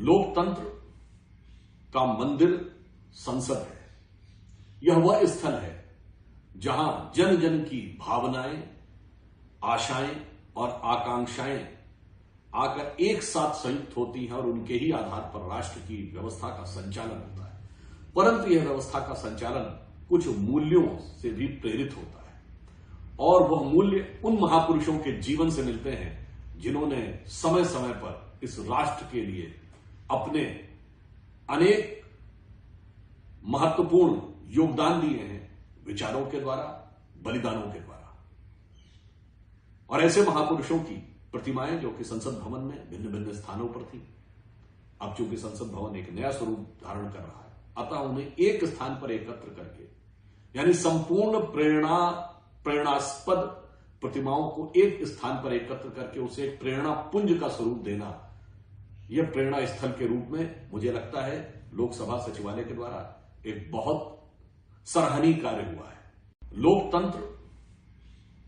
लोकतंत्र का मंदिर संसद है। यह वह स्थल है जहां जन जन की भावनाएं, आशाएं और आकांक्षाएं आकर एक साथ संयुक्त होती हैं और उनके ही आधार पर राष्ट्र की व्यवस्था का संचालन होता है। परंतु यह व्यवस्था का संचालन कुछ मूल्यों से भी प्रेरित होता है और वह मूल्य उन महापुरुषों के जीवन से मिलते हैं जिन्होंने समय समय पर इस राष्ट्र के लिए अपने अनेक महत्वपूर्ण योगदान दिए हैं, विचारों के द्वारा, बलिदानों के द्वारा। और ऐसे महापुरुषों की प्रतिमाएं जो कि संसद भवन में भिन्न भिन्न स्थानों पर थी, अब चूंकि संसद भवन एक नया स्वरूप धारण कर रहा है, अतः उन्हें एक स्थान पर एकत्र करके, यानी संपूर्ण प्रेरणास्पद प्रतिमाओं को एक स्थान पर एकत्र करके उसे एक प्रेरणा पुंज का स्वरूप देना, यह प्रेरणा स्थल के रूप में मुझे लगता है लोकसभा सचिवालय के द्वारा एक बहुत सराहनीय कार्य हुआ है। लोकतंत्र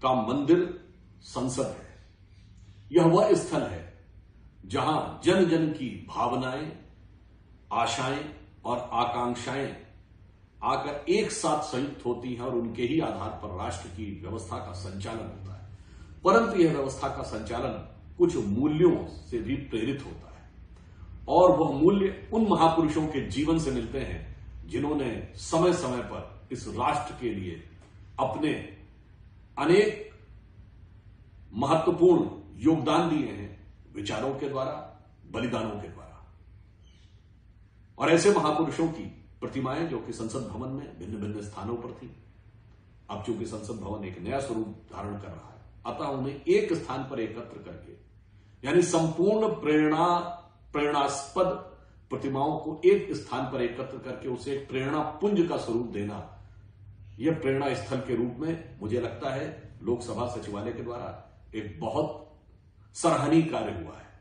का मंदिर संसद है। यह वह स्थल है जहां जन जन की भावनाएं, आशाएं और आकांक्षाएं आकर एक साथ संयुक्त होती हैं और उनके ही आधार पर राष्ट्र की व्यवस्था का संचालन होता है। परंतु यह व्यवस्था का संचालन कुछ मूल्यों से भी प्रेरित होता है और वह मूल्य उन महापुरुषों के जीवन से मिलते हैं जिन्होंने समय समय पर इस राष्ट्र के लिए अपने अनेक महत्वपूर्ण योगदान दिए हैं, विचारों के द्वारा, बलिदानों के द्वारा। और ऐसे महापुरुषों की प्रतिमाएं जो कि संसद भवन में भिन्न भिन्न स्थानों पर थी, अब चूंकि संसद भवन एक नया स्वरूप धारण कर रहा है, अतः उन्हें एक स्थान पर एकत्र करके, यानी संपूर्ण प्रेरणास्पद प्रतिमाओं को एक स्थान पर एकत्र करके उसे एक प्रेरणा पुंज का स्वरूप देना, यह प्रेरणा स्थल के रूप में मुझे लगता है लोकसभा सचिवालय के द्वारा एक बहुत सराहनीय कार्य हुआ है।